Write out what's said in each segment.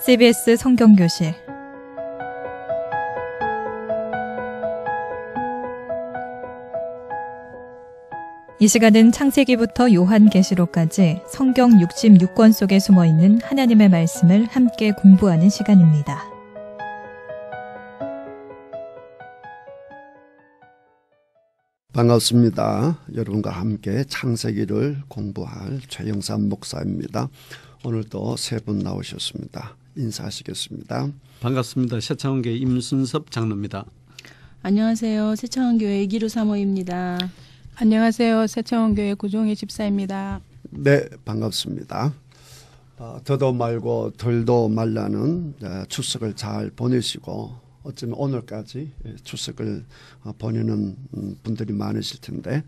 CBS 성경교실 이 시간은 창세기부터 요한계시록까지 성경 66권 속에 숨어있는 하나님의 말씀을 함께 공부하는 시간입니다. 반갑습니다. 여러분과 함께 창세기를 공부할 최영삼 목사입니다. 오늘도 세 분 나오셨습니다. 인사하시겠습니다. 반갑습니다. 세창원교회 임순섭 장로입니다. 안녕하세요. 세창원교회 이기루 사모입니다. 안녕하세요. 세창원교회 구종희 집사입니다. 네, 반갑습니다. 더도 말고 덜도 말라는 추석을 잘 보내시고 어쩌면 오늘까지 추석을 보내는 분들이 많으실 텐데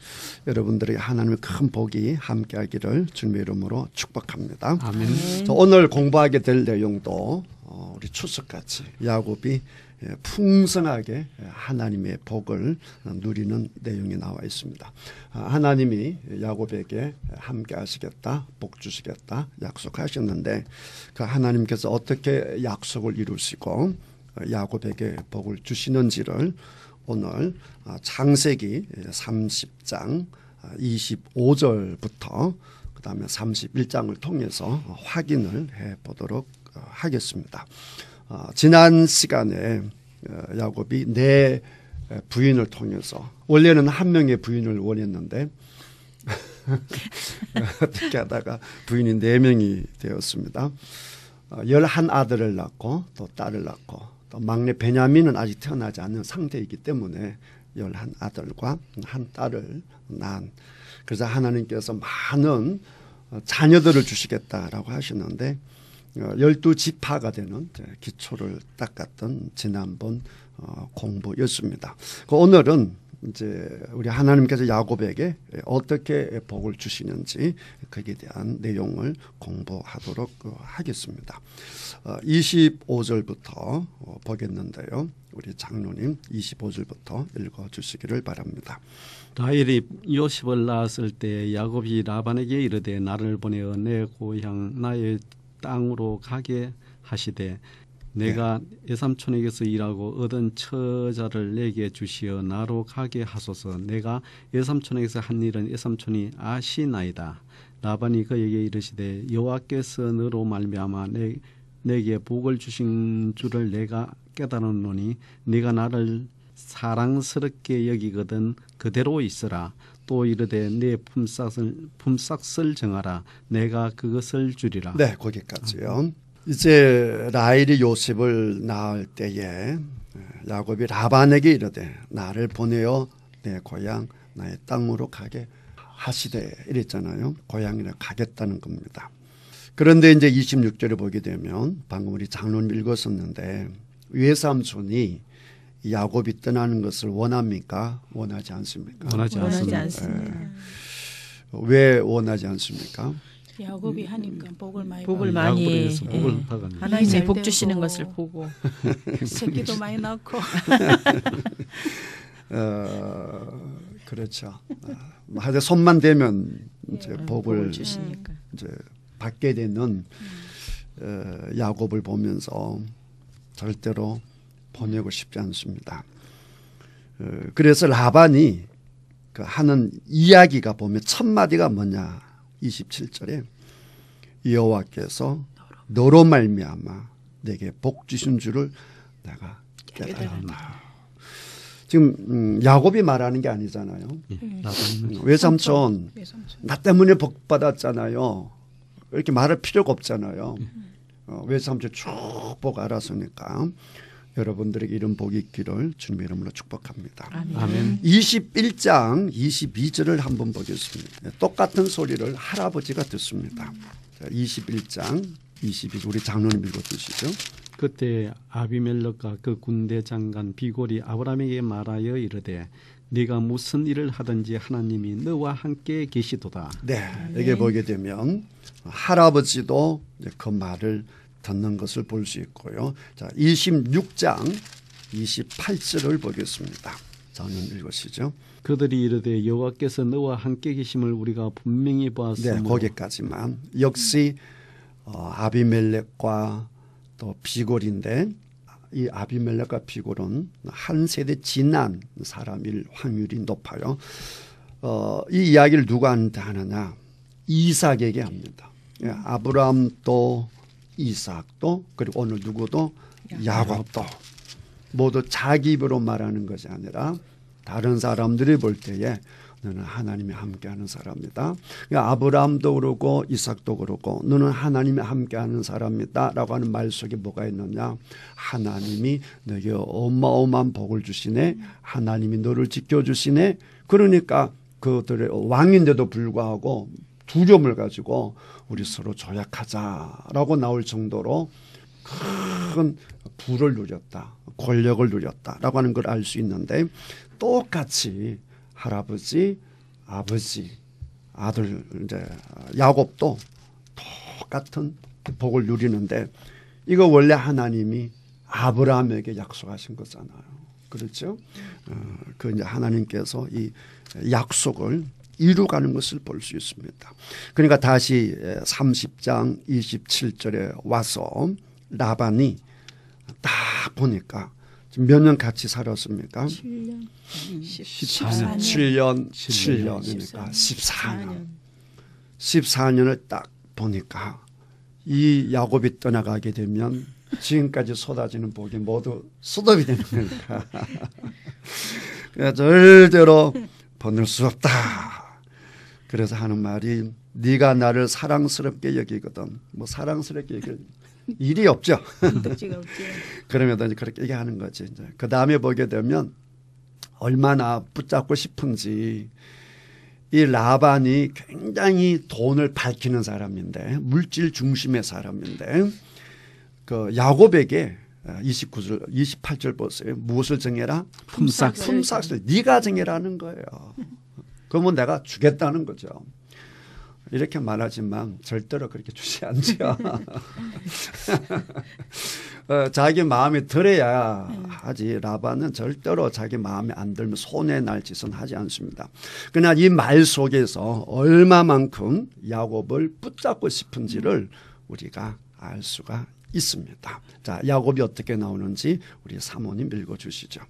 여러분들에게 하나님의 큰 복이 함께하기를 주님의 이름으로 축복합니다. 아멘. 오늘 공부하게 될 내용도 우리 추석같이 야곱이 풍성하게 하나님의 복을 누리는 내용이 나와 있습니다. 하나님이 야곱에게 함께 하시겠다, 복 주시겠다 약속하셨는데 그 하나님께서 어떻게 약속을 이루시고 야곱에게 복을 주시는지를 오늘 창세기 30장 25절부터 그 다음에 31장을 통해서 확인을 해보도록 하겠습니다. 지난 시간에 야곱이 네 부인을 통해서 원래는 한 명의 부인을 원했는데 어떻게 하다가 부인이 4명이 되었습니다. 11아들을 낳고 또 딸을 낳고 또 막내 베냐민은 아직 태어나지 않은 상태이기 때문에 11아들과 한 딸을 낳은, 그래서 하나님께서 많은 자녀들을 주시겠다라고 하시는데 12지파가 되는 기초를 닦았던 지난번 공부였습니다. 오늘은 이제 우리 하나님께서 야곱에게 어떻게 복을 주시는지 거기에 대한 내용을 공부하도록 하겠습니다. 25절부터 보겠는데요. 우리 장로님 25절부터 읽어주시기를 바랍니다. 라헬이 요셉을 낳았을 때 야곱이 라반에게 이르되 나를 보내어 내 고향 나의 땅으로 가게 하시되 내가 외삼촌에게서 일하고 얻은 처자를 내게 주시어 나로 가게 하소서. 내가 외삼촌에게서 한 일은 외삼촌이 아시나이다. 라반이 그에게 이르시되 여호와께서 너로 말미암아 내게 복을 주신 줄을 내가 깨달았노니 네가 나를 사랑스럽게 여기거든 그대로 있으라. 또 이르되 내 품삯을 정하라. 내가 그것을 주리라. 네, 거기까지요. 이제 라헬이 요셉을 낳을 때에 야곱이 라반에게 이르되 나를 보내어 내 고향 나의 땅으로 가게 하시되 이랬잖아요. 고향이라 가겠다는 겁니다. 그런데 이제 26절에 보게 되면 방금 우리 장로님 읽었었는데 외삼촌이 야곱이 떠나는 것을 원합니까? 원하지 않습니까? 원하지 않습니다. 왜 원하지 않습니까? 야곱이 하니까 복을 많이 하나님의 복 주시는 것을 보고 새끼도 많이 낳고 그렇죠. 하여튼 손만 대면 이제 복을 주시니까 이제 받게 되는 야곱을 보면서 절대로 보내고 싶지 않습니다. 그래서 라반이 그 하는 이야기가 보면 첫 마디가 뭐냐? 27절에 여호와께서 너로 말미암아 내게 복 주신 줄을 내가 깨달았다. 지금 야곱이 말하는 게 아니잖아요. 외삼촌 나 때문에 복 받았잖아요. 이렇게 말할 필요가 없잖아요. 외삼촌 쭉 복 알았으니까 여러분들에게 이런 복이 있기를 주님의 이름으로 축복합니다. 아멘. 21장 22절을 한번 보겠습니다. 똑같은 소리를 할아버지가 듣습니다. 21장 22절 우리 장로님 읽어주시죠. 그때 아비멜렉과 그 군대 장관 비골이 아브라함에게 말하여 이르되 네가 무슨 일을 하든지 하나님이 너와 함께 계시도다. 네, 여기 보게 되면 할아버지도 그 말을 듣는 것을 볼 수 있고요. 자, 26장 28절을 보겠습니다. 저는 읽으시죠. 그들이 이르되 여호와께서 너와 함께 계심을 우리가 분명히 보았으므로. 네, 거기까지만. 역시 아비멜렉과 또 비골인데 이 아비멜렉과 비골은 한 세대 지난 사람일 확률이 높아요. 이 이야기를 누구한테 하느냐? 이삭에게 합니다. 아브라함도 이삭도 그리고 오늘 누구도 야곱도 모두 자기 입으로 말하는 것이 아니라 다른 사람들이 볼 때에 너는 하나님이 함께하는 사람이다. 그러니까 아브라함도 그러고 이삭도 그러고 너는 하나님이 함께하는 사람이다 라고 하는 말 속에 뭐가 있느냐. 하나님이 너에게 어마어마한 복을 주시네. 하나님이 너를 지켜주시네. 그러니까 그들의 왕인데도 불구하고 두려움을 가지고 우리 서로 조약하자라고 나올 정도로 큰 부를 누렸다. 권력을 누렸다라고 하는 걸 알 수 있는데 똑같이 할아버지, 아버지, 아들 이제 야곱도 똑같은 복을 누리는데 이거 원래 하나님이 아브라함에게 약속하신 거잖아요. 그렇죠? 그 이제 하나님께서 이 약속을 이루가는 것을 볼 수 있습니다. 그러니까 다시 30장 27절에 와서 라반이 딱 보니까 몇 년 같이 살았습니까? 7년. 7년이니까 14년. 14년을 딱 보니까 이 야곱이 떠나가게 되면 지금까지 쏟아지는 복이 모두 수dob이 되는 거니까 절대로 버릴 수 없다. 그래서 하는 말이 네가 나를 사랑스럽게 여기거든. 뭐 사랑스럽게 여길 일이 없죠. 그러면 그렇게 얘기하는 거지. 그 다음에 보게 되면 얼마나 붙잡고 싶은지 이 라반이 굉장히 돈을 밝히는 사람인데 물질 중심의 사람인데 그 야곱에게 29절, 28절 보세요. 무엇을 정해라? 품삯을 네가 정해라는 거예요. 그러면 내가 주겠다는 거죠. 이렇게 말하지만 절대로 그렇게 주지 않죠. 자기 마음에 들어야 하지. 라반은 절대로 자기 마음에 안 들면 손해 날 짓은 하지 않습니다. 그러나 이 말 속에서 얼마만큼 야곱을 붙잡고 싶은지를 우리가 알 수가 있습니다. 자, 야곱이 어떻게 나오는지 우리 사모님 읽어주시죠.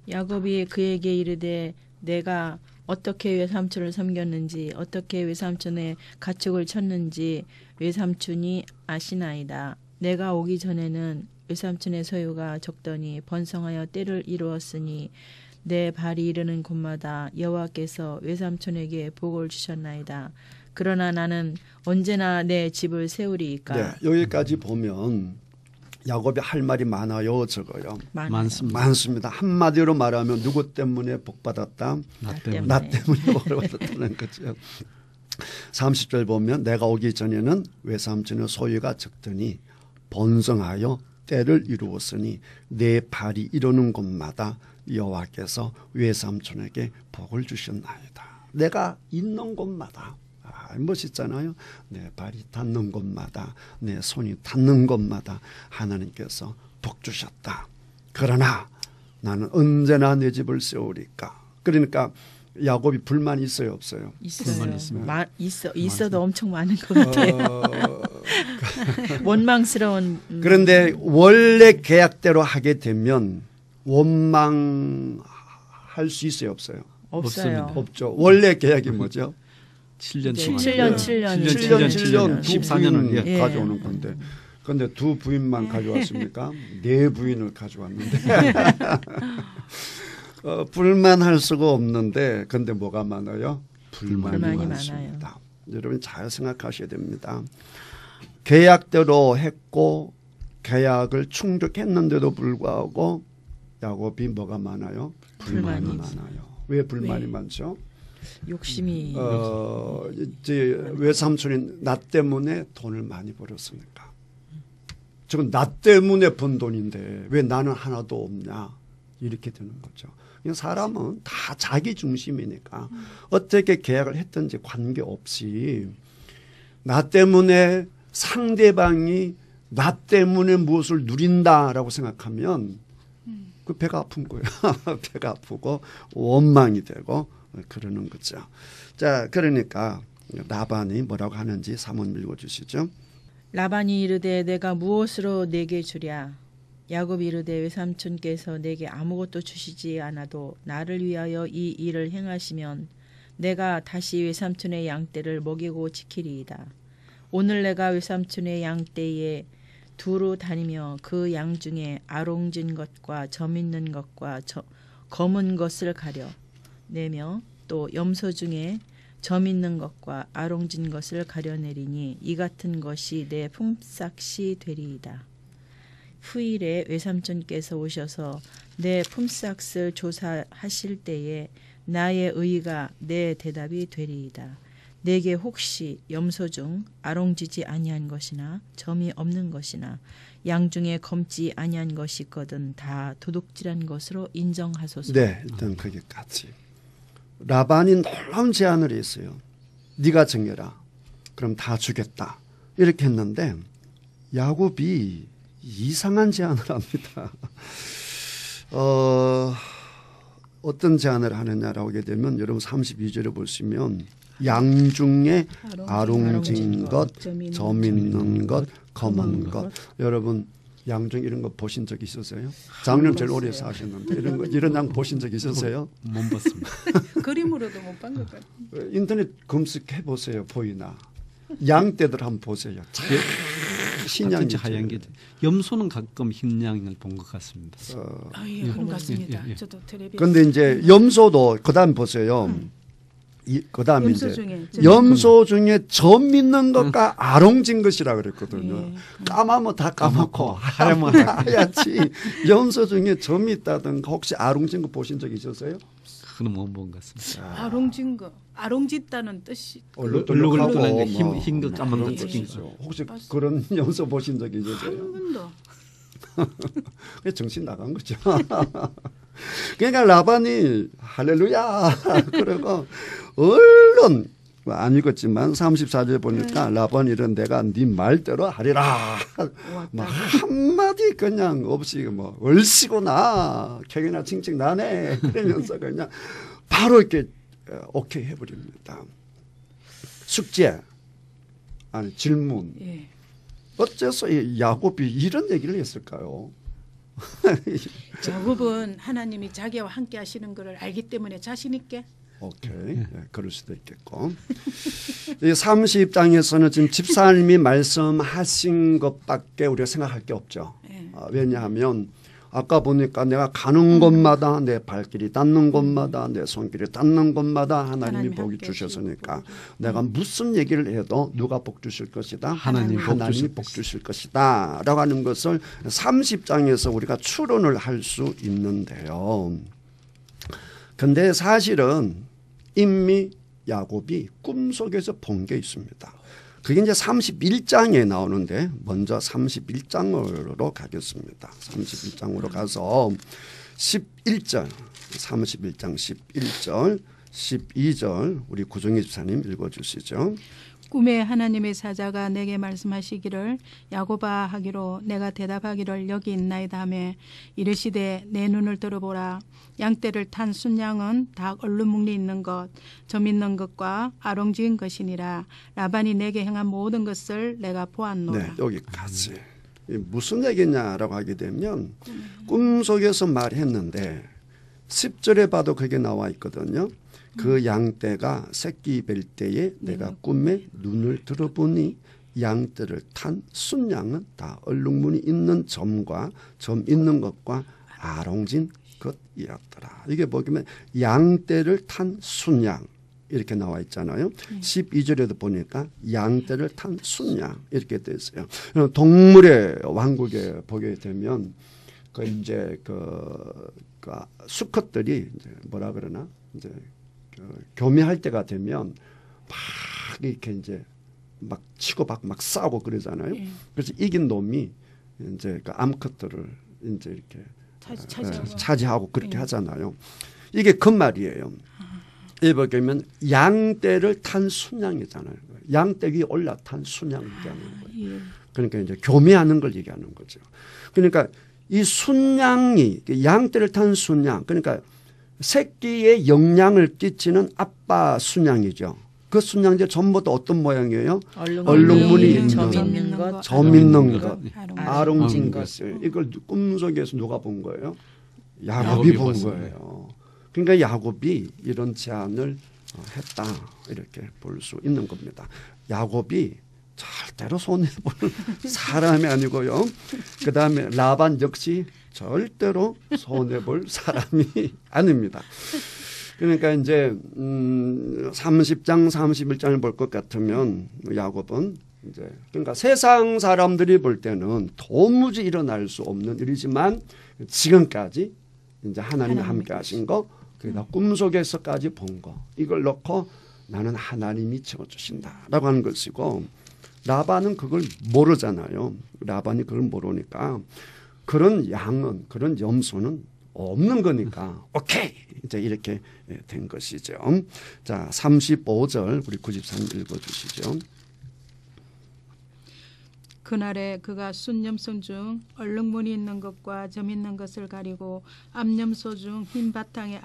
야곱이 그에게 이르되 내가 어떻게 외삼촌을 섬겼는지 어떻게 외삼촌의 가축을 쳤는지 외삼촌이 아시나이다. 내가 오기 전에는 외삼촌의 소유가 적더니 번성하여 때를 이루었으니 내 발이 이르는 곳마다 여호와께서 외삼촌에게 복을 주셨나이다. 그러나 나는 언제나 내 집을 세우리이까. 네, 여기까지 보면 야곱이 할 말이 많아요, 적어요. 많습니다. 한마디로 말하면 누구 때문에 복 받았다? 나 때문에 복을 받았다는 거죠. 30절 보면 내가 오기 전에는 외삼촌의 소유가 적더니 번성하여 때를 이루었으니 내 발이 이르는 곳마다 여호와께서 외삼촌에게 복을 주셨나이다. 내가 있는 곳마다 멋있잖아요. 내 발이 닿는 곳마다 내 손이 닿는 곳마다 하나님께서 복 주셨다. 그러나 나는 언제나 내 집을 세우리까. 그러니까 야곱이 불만이 있어요, 없어요? 있어요. 있어도 엄청 많은 것 같아요. 원망스러운. 그런데 원래 계약대로 하게 되면 원망할 수 있어요, 없어요? 없어요. 없죠. 원래 계약이 뭐죠? 7년 14년을 가져오는 건데. 그런데 두 부인만 가져왔습니까? 네 부인을 가져왔는데 불만할 수가 없는데 근데 뭐가 많아요? 불만이 많습니다. 많아요. 여러분 잘 생각하셔야 됩니다. 계약대로 했고 계약을 충족했는데도 불구하고 야곱이 뭐가 많아요? 불만이 많아요. 왜 불만이 많죠? 욕심이. 이제 외삼촌이 나 때문에 돈을 많이 벌었으니까. 지금 나 때문에 번 돈인데 왜 나는 하나도 없냐 이렇게 되는 거죠. 사람은 다 자기 중심이니까 어떻게 계약을 했든지 관계없이 나 때문에 상대방이 나 때문에 무엇을 누린다라고 생각하면 그 배가 아픈 거예요. 배가 아프고 원망이 되고 그러는 거죠. 자, 그러니까 라반이 뭐라고 하는지 사모님 읽어주시죠. 라반이 이르되 내가 무엇으로 내게 주랴. 야곱이 이르되 외삼촌께서 내게 아무것도 주시지 않아도 나를 위하여 이 일을 행하시면 내가 다시 외삼촌의 양떼를 먹이고 지키리이다. 오늘 내가 외삼촌의 양떼에 두루 다니며 그 양 중에 아롱진 것과 점 있는 것과 검은 것을 가려 내며 또 염소 중에 점 있는 것과 아롱진 것을 가려내리니 이 같은 것이 내 품삯이 되리이다. 후일에 외삼촌께서 오셔서 내 품삯을 조사하실 때에 나의 의가 내 대답이 되리이다. 내게 혹시 염소 중 아롱지지 아니한 것이나 점이 없는 것이나 양 중에 검지 아니한 것이 있거든 다 도둑질한 것으로 인정하소서. 네, 일단 거기까지. 라반이 놀라운 제안을 했어요. 네가 정해라. 그럼 다 주겠다. 이렇게 했는데 야곱이 이상한 제안을 합니다. 어떤 제안을 하느냐라고 하게 되면 여러분 32절에 보시면 양 중에 아롱진 것, 점 있는 것, 검은 것. 여러분 양 중 이런 거 보신 적 있으세요? 작년 제일 오래 사셨는데 이런 양 보신 적 있으세요? 못 봤습니다. 그림으로도 못 본 것 같아요. 인터넷 검색해 보세요. 보이나? 양떼들 한번 보세요. 신양이 하얀 게 염소는 가끔 흰 양을 본 것 같습니다. 예, 그런 것 같습니다. 예. 저도 텔레비전. 그런데 이제 염소도 그다음 보세요. 그다음에 염소 이제 중에 염소 중에 점 있는 것과 아롱진 것이라 그랬거든요. 예. 까마면 다 까맣고 하얗면 하얗지. 염소 중에 점이 있다든가 혹시 아롱진 거 보신 적 있으세요? 그건 못 본 것 같습니다. 아롱진 거, 아롱짓다는 뜻이 얼룩덜룩하고 흰 거 까만 거 그런 찍힌 거죠. 거. 혹시 그런 염소 보신 적 있으세요? 한 번도. 정신 나간 거죠. 그러니까 라반이 할렐루야 그러고 얼른 안 읽었지만 34절 보니까 라반이 이런 내가 네 말대로 하리라 막 한마디 그냥 없이 뭐 얼씨구나 격이나 칭칭 나네 그러면서 그냥 바로 이렇게 오케이 해버립니다. 숙제 아니 질문 예. 어째서 이 야곱이 이런 얘기를 했을까요? 야곱은 하나님이 자기와 함께 하시는 것을 알기 때문에 자신 있게. 오케이. 네, 그럴 수도 있겠고. 이 30장에서는 지금 집사님이 말씀하신 것밖에 우리가 생각할 게 없죠. 예. 왜냐하면 아까 보니까 내가 가는 곳마다 내 발길이 닿는 곳마다 내 손길이 닿는 곳마다 하나님이 복이 주셨으니까 내가 무슨 얘기를 해도 누가 복 주실 것이다. 하나님이 복 주실 것이다. 라고 하는 것을 30장에서 우리가 추론을 할 수 있는데요. 근데 사실은 이미 야곱이 꿈속에서 본 게 있습니다. 그게 이제 31장에 나오는데 먼저 31장으로 가겠습니다. 31장으로 가서 11절, 31장 11절, 12절 우리 구정희 집사님 읽어주시죠. 꿈에 하나님의 사자가 내게 말씀하시기를 야곱아 하기로 내가 대답하기를 여기 있나이다 하며 이르시되 내 눈을 들어보라. 양떼를 탄 순양은 다 얼룩무늬 있는 것, 점 있는 것과 아롱지은 것이니라. 라반이 내게 행한 모든 것을 내가 보았노라. 네, 여기까지. 무슨 얘기냐라고 하게 되면 꿈속에서 말했는데 10절에 봐도 그게 나와 있거든요. 그 양떼가 새끼 뵐 때에 내가 꿈에 눈을 들어보니 양떼를 탄 순양은 다 얼룩무늬 있는 점과 점 있는 것과 아롱진 것이었더라. 이게 보면 양떼를 탄 순양 이렇게 나와 있잖아요. 12절에도 보니까 양떼를 탄 순양 이렇게 돼 있어요. 동물의 왕국에 보게 되면 그 이제 그 수컷들이 이제 뭐라 그러나 이제 교미할 때가 되면 막 이렇게 이제 막 치고받고 막 싸우고 그러잖아요. 그래서 이긴 놈이 이제 그 암컷들을 이제 이렇게 차지하고 그렇게 하잖아요. 이게 그 말이에요. 이 보면 양떼를 탄 순양이잖아요. 양떼 위에 올라탄 순양을 얘기하는 거예요. 그러니까 이제 교미하는 걸 얘기하는 거죠. 그러니까 이 순양이 양떼를 탄 순양 그러니까 새끼에 영향을 끼치는 아빠 순양이죠. 그 순양제 전부 다 어떤 모양이에요? 얼룩무늬 얼룩무늬 있는 점 것. 있는 것, 점 있는 것, 아롱진 아롱진 것. 것을 이걸 꿈속에서 누가 본 거예요? 야곱이 야곱이 본 봤습니다. 거예요. 그러니까 야곱이 이런 제안을 했다 이렇게 볼 수 있는 겁니다. 야곱이 절대로 손해볼 사람이 아니고요. 그 다음에 라반 역시 절대로 손해볼 사람이 아닙니다. 그러니까 이제 30장 31장을 볼 것 같으면 야곱은 이제 그러니까 세상 사람들이 볼 때는 도무지 일어날 수 없는 일이지만 지금까지 이제 하나님이 함께 하신 거 그러니까 꿈속에서까지 본 거 이걸 놓고 나는 하나님이 채워주신다라고 하는 것이고 라반은 그걸 모르잖아요. 라반이 그걸 모르니까 그런 양은 그런 염소는 없는 거니까 오케이 이제 이렇게 된 것이죠. 자 35절 우리 93 읽어주시죠. 그날에 그가 순염소 중 얼룩무늬 있는 것과 점 있는 것을 가리고 암염소 중 흰 바탕에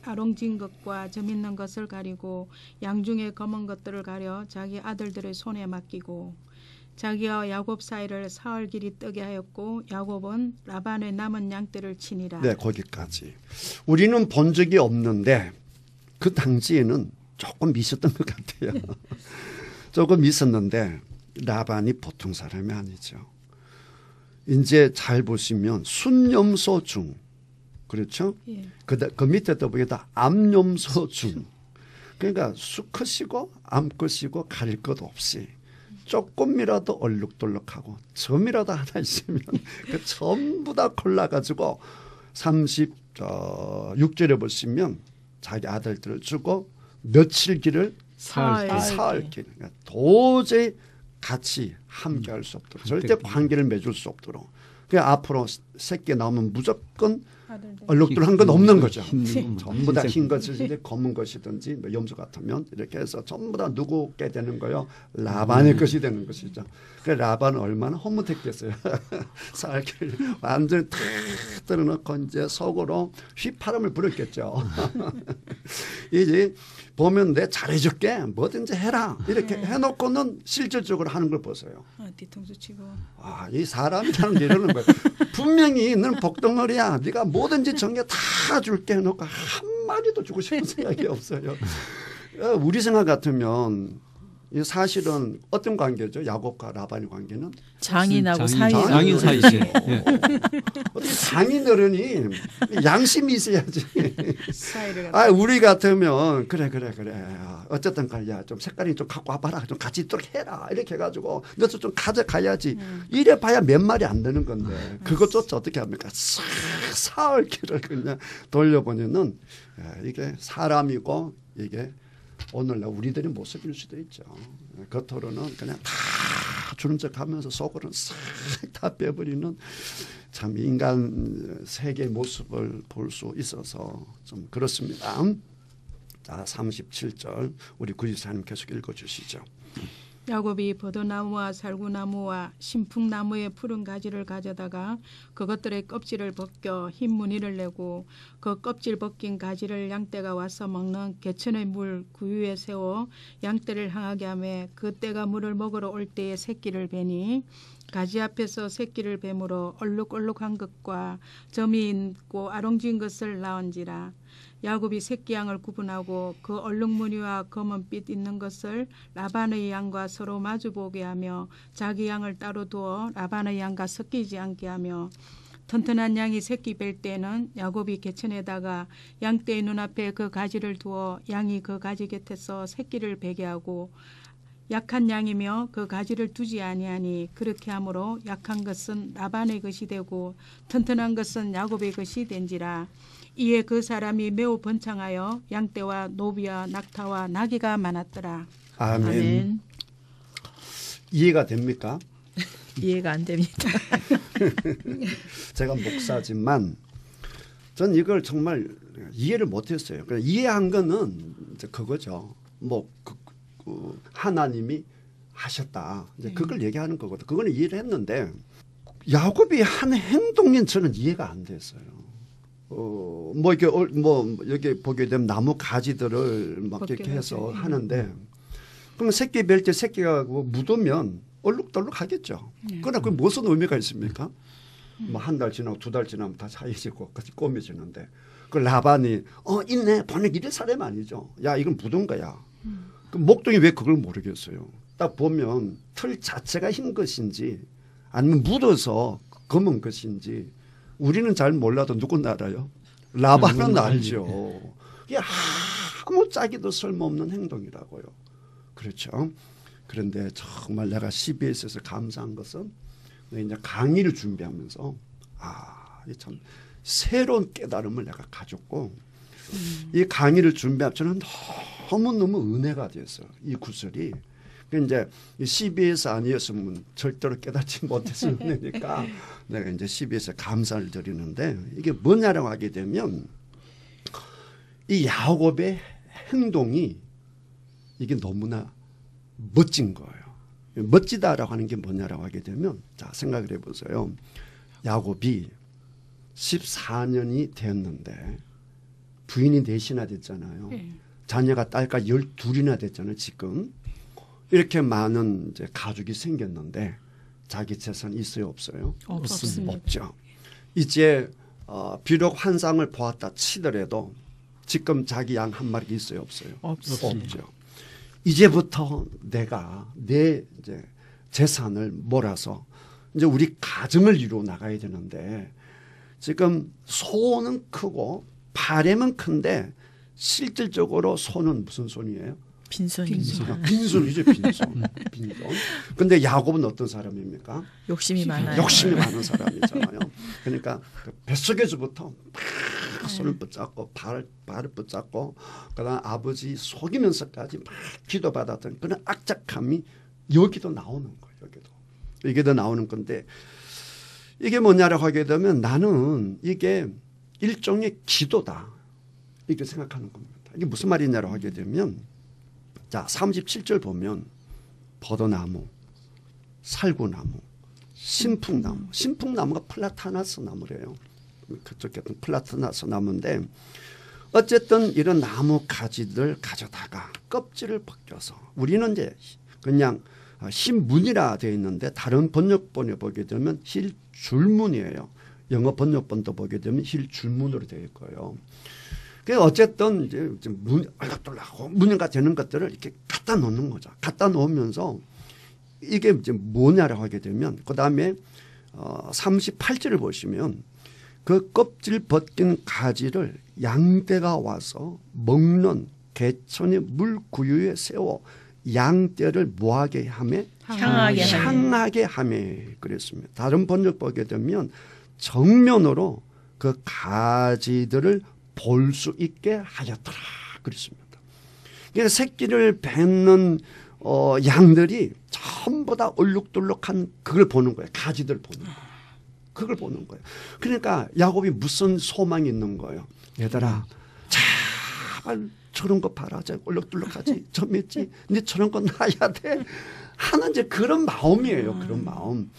아롱진 것과 점 있는 것을 가리고 양 중에 검은 것들을 가려 자기 아들들의 손에 맡기고 자기와 야곱 사이를 사흘 길이 뜨게 하였고 야곱은 라반의 남은 양떼를 치니라. 네, 거기까지. 우리는 본 적이 없는데 그 당시에는 조금 있었던 것 같아요. 조금 있었는데 라반이 보통 사람이 아니죠. 이제 잘 보시면 순염소 중 그렇죠? 예. 그 밑에 또 보기다 암염소 중 그러니까 수컷이고 암컷이고 가릴 것 없이 조금이라도 얼룩덜룩하고 점이라도 하나 있으면 그 전부 다 골라가지고 36절에 보시면 자기 아들들을 주고 며칠기를 사흘길 그러니까 도저히 같이 함께할 수 없도록 절대 관계를 맺을 수 없도록 그냥 앞으로 새끼 나오면 무조건 얼룩덜룩한 건 없는 거죠. 전부 다 흰 것이든지 검은 것이든지 뭐 염소 같으면 이렇게 해서 전부 다 누구께 되는 거요? 라반의 것이 되는 것이죠. 그 라반은 얼마나 허무했겠어요. 사흘길 완전히 탁 들어놓고 이제 속으로 휘파람을 불었겠죠. 이제 보면 내 잘해줄게 뭐든지 해라 이렇게 해놓고는 실질적으로 하는 걸 보세요. 뒤통수 치고. 이 사람이라는 게 이러는 거예요. 분명히 너는 복덩어리야. 네가 뭐든지 정해 다 줄게 해놓고 한 마디도 주고 싶은 생각이 없어요. 우리 생각 같으면 사실은 어떤 관계죠? 야곱과 라반의 관계는? 장인하고 장인 사이지. 예. 어떻게 장인어른이 양심이 있어야지. 사이를 우리 같으면 그래. 어쨌든 갈야 좀 색깔이 좀 갖고 와봐라. 좀 같이 있도록 해라. 이렇게 해가지고 너도 좀 가져가야지. 이래 봐야 몇 마리 안 되는 건데 그것조차 어떻게 합니까? 사흘 길을 그냥 돌려보내는 이게 사람이고 이게 오늘날 우리들의 모습일 수도 있죠. 겉으로는 그냥 다 주는 척하면서 속으로는 싹 다 빼버리는 참 인간 세계의 모습을 볼 수 있어서 좀 그렇습니다. 자 37절 우리 구지사님 계속 읽어주시죠. 야곱이 버드나무와 살구나무와 신풍나무의 푸른 가지를 가져다가 그것들의 껍질을 벗겨 흰 무늬를 내고 그 껍질 벗긴 가지를 양떼가 와서 먹는 개천의 물 그 위에 세워 양떼를 향하게 하며 그 떼가 물을 먹으러 올 때에 새끼를 베니 가지 앞에서 새끼를 뱀으로 얼룩얼룩한 것과 점이 있고 아롱진 것을 낳은지라. 야곱이 새끼 양을 구분하고 그 얼룩무늬와 검은빛 있는 것을 라반의 양과 서로 마주보게 하며 자기 양을 따로 두어 라반의 양과 섞이지 않게 하며 튼튼한 양이 새끼 뵐 때는 야곱이 개천에다가 양떼의 눈앞에 그 가지를 두어 양이 그 가지 곁에서 새끼를 베게 하고 약한 양이며 그 가지를 두지 아니하니 그렇게 하므로 약한 것은 라반의 것이 되고 튼튼한 것은 야곱의 것이 된지라. 이에 그 사람이 매우 번창하여 양떼와 노비와 낙타와 나귀가 많았더라. 아멘. 이해가 됩니까? 이해가 안 됩니다. 제가 목사지만 전 이걸 정말 이해를 못했어요. 이해한 거는 이제 그거죠. 하나님이 하셨다. 이제 그걸 얘기하는 거거든. 그거는 이해를 했는데 야곱이 한 행동인 저는 이해가 안 됐어요. 뭐 이렇게 뭐 여기 보게 되면 나무 가지들을 막 이렇게 해서 하는데 그럼 새끼 뵐 때 새끼가 묻으면 얼룩덜룩 하겠죠. 그러나 그게 무슨 의미가 있습니까? 뭐 한 달 지나고 두 달 지나면 다 사이지고 꼬매지는데 그 라반이 있네 보내 이래 사람 아니죠. 야 이건 묻은 거야. 그 목동이 왜 그걸 모르겠어요. 딱 보면 털 자체가 흰 것인지 아니면 묻어서 검은 것인지 우리는 잘 몰라도 누군 알아요? 라반은 알죠. 이게 아무 짝에도 쓸모없는 행동이라고요. 그렇죠. 그런데 정말 내가 CBS에서 감사한 것은 이제 강의를 준비하면서 참 새로운 깨달음을 내가 가졌고 이 강의를 준비하면 저는 너무너무 은혜가 됐어요. 이 구절이. 이제 CBS 아니었으면 절대로 깨닫지 못했을 은혜니까 내가 이제 CBS에 감사를 드리는데 이게 뭐냐라고 하게 되면 이 야곱의 행동이 이게 너무나 멋진 거예요. 멋지다라고 하는 게 뭐냐라고 하게 되면 자 생각을 해보세요. 야곱이 14년이 됐는데 부인이 4이나 됐잖아요. 자녀가 딸까 12이나 됐잖아요. 지금 이렇게 많은 이제 가족이 생겼는데 자기 재산 있어요 없어요? 없습니다. 없죠. 이제 비록 환상을 보았다 치더라도 지금 자기 양 한 마리 있어요 없어요? 없죠. 이제부터 내가 내 이제 재산을 몰아서 이제 우리 가정을 이루어 나가야 되는데 지금 소는 크고 바램은 큰데 실질적으로 소는 무슨 손이에요? 빈손입니다. 빈손이죠, 빈손. 근데 야곱은 어떤 사람입니까? 욕심이 많아요. 욕심이 많은 사람이잖아요. 그러니까 그 뱃속에서부터 막 손을 붙잡고 발을 붙잡고 그다음 아버지 속이면서까지 막 기도받았던 그런 악착함이 여기도 나오는 거예요. 여기도 나오는 건데 이게 뭐냐라고 하게 되면 나는 이게 일종의 기도다 이렇게 생각하는 겁니다. 이게 무슨 말이냐라고 하게 되면 자 37절 보면 버더나무, 살구나무, 신풍나무. 신풍나무가 플라타나스 나무래요. 그쪽 같은 플라타나스 나무인데 어쨌든 이런 나무 가지들 가져다가 껍질을 벗겨서 우리는 이제 그냥 신문이라 되어 있는데 다른 번역본에 보게 되면 힐줄문이에요. 영어 번역본도 보게 되면 힐줄문으로 되어 있고요. 어쨌든 이제 얼락돌락하고 문제가 되는 것들을 이렇게 갖다 놓는 거죠. 갖다 놓으면서 이게 이제 뭐냐라고 하게 되면 그 다음에 38절을 보시면 그 껍질 벗긴 가지를 양떼가 와서 먹는 개천의 물구유에 세워 양떼를 뭐하게 하매? 향하게 하매 그랬습니다. 다른 번역 보게 되면 정면으로 그 가지들을 볼 수 있게 하였더라 그랬습니다. 그러니까 새끼를 뱉는 양들이 전부 다 얼룩덜룩한 그걸 보는 거예요. 가지들 보는 거예요. 그걸 보는 거예요. 그러니까 야곱이 무슨 소망이 있는 거예요. 얘들아 제발 저런 거 봐라. 저 얼룩덜룩하지. 저 맺지. 근데 저런 거 놔야 돼. 하는 이제 그런 마음이에요. 그런 마음.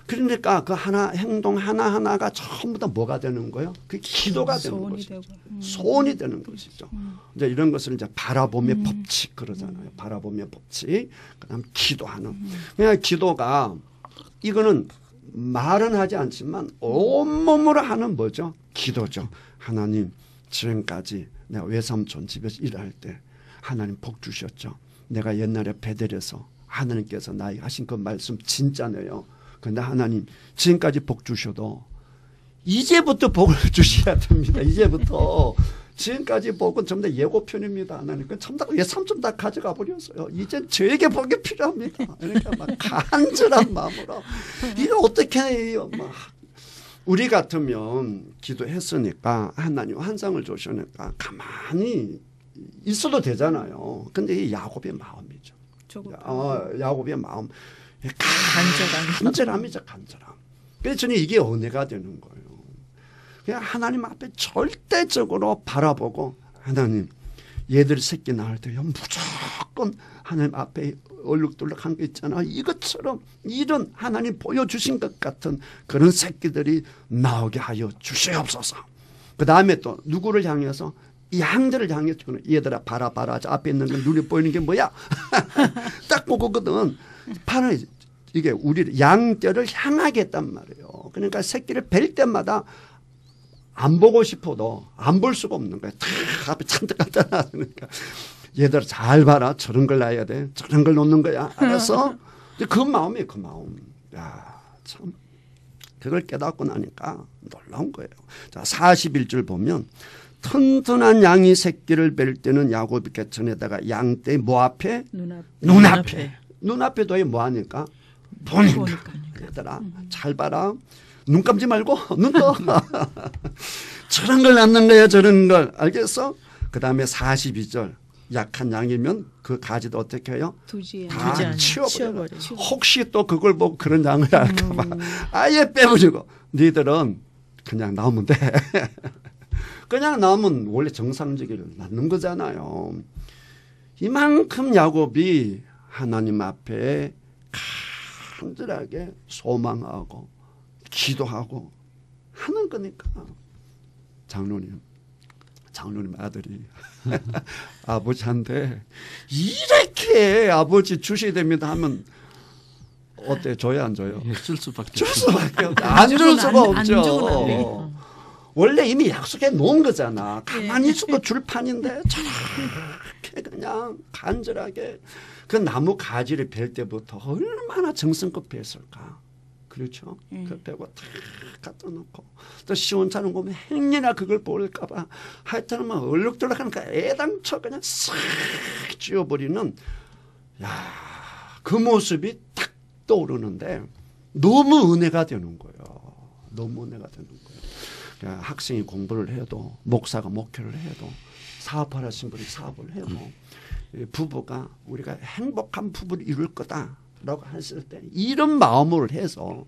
그러니까 그 행동 하나하나가 전부 다 뭐가 되는 거예요? 그 기도가 되는 것이죠. 소원이 되는 것이죠. 이제 이런 것을 이제 바라봄의 법칙 그러잖아요. 바라봄의 법칙. 그다음 기도하는. 그냥 기도가 이거는 말은 하지 않지만 온몸으로 하는 뭐죠? 기도죠. 하나님 지금까지 내가 외삼촌 집에서 일할 때 하나님 복 주셨죠. 내가 옛날에 베델에서 하나님께서 나에게 하신 그 말씀 진짜네요. 그런데 하나님 지금까지 복 주셔도 이제부터 복을 주셔야 됩니다. 이제부터 지금까지 복은 전부 다 예고편입니다. 하나님 전부 다 외삼촌 다 가져가 버렸어요. 이제 저에게 복이 필요합니다. 그러니까 막 간절한 마음으로 이거 어떻게 해요? 막 우리 같으면 기도했으니까 하나님 환상을 주시니까 가만히 있어도 되잖아요. 근데 이 야곱의 마음이죠. 야곱의 마음. 간절함이죠. 간절함. 그래서 저는 이게 은혜가 되는 거예요. 그냥 하나님 앞에 절대적으로 바라보고 하나님 얘들 새끼 낳을 때 무조건 하나님 앞에 얼룩덜룩한 게 있잖아. 이것처럼 이런 하나님 보여주신 것 같은 그런 새끼들이 나오게 하여 주시옵소서. 그 다음에 또 누구를 향해서? 양들을 향해서 얘들아 봐라 저 앞에 있는 건 눈에 보이는 게 뭐야? 딱 그거거든. 파는 이게 우리 양떼를 향하게 했단 말이에요. 그러니까 새끼를 뵐 때마다 안 보고 싶어도 안 볼 수가 없는 거야. 탁 앞에 잔뜩 갖다 놨으니까 얘들아 잘 봐라. 저런 걸 놔야 돼. 저런 걸 놓는 거야. 알았어? 그 마음이에요. 그 마음. 야, 참. 그걸 깨닫고 나니까 놀라운 거예요. 자, 41절 보면 튼튼한 양이 새끼를 뵐 때는 야곱이 개천에다가 양떼 뭐 앞에? 눈앞에. 눈앞에 둬야 뭐하니까? 보니까. 얘들아 잘 봐라. 눈 감지 말고 눈 떠. 저런 걸 낳는 거야. 저런 걸. 알겠어? 그 다음에 42절. 약한 양이면 그 가지도 어떻게 해요? 두지 다 치워버려. 혹시 또 그걸 보고 그런 양을 할까 봐 아예 빼버리고 너희들은 그냥 나오면 돼. 그냥 나오면 원래 정상적으로 낳는 거잖아요. 이만큼 야곱이 하나님 앞에 간절하게 소망하고 기도하고 하는 거니까. 장로님 아들이 아버지한테 이렇게 아버지 주셔야 됩니다 하면 어때? 줘야 안 줘요? 줄 수밖에 없죠. 안 줄 수가 안 주면 안 없죠. 돼. 원래 이미 약속해 놓은 거잖아. 가만히 있어도 줄 판인데 저렇게 그냥 간절하게 그 나무 가지를 벨 때부터 얼마나 정성껏 벨었을까. 그렇죠. 그 빼고 탁 갖다 놓고 또 시원찮은 거면 행여나 그걸 볼까 봐 하여튼 막 얼룩덜룩 하니까 애당초 그냥 싹 쥐어버리는 그 모습이 딱 떠오르는데 너무 은혜가 되는 거예요. 너무 은혜가 되는 거예요. 그러니까 학생이 공부를 해도 목사가 목회를 해도 사업하신 분이 사업을 해도 부부가 우리가 행복한 부부를 이룰 거다 라고 했을 때 이런 마음으로 해서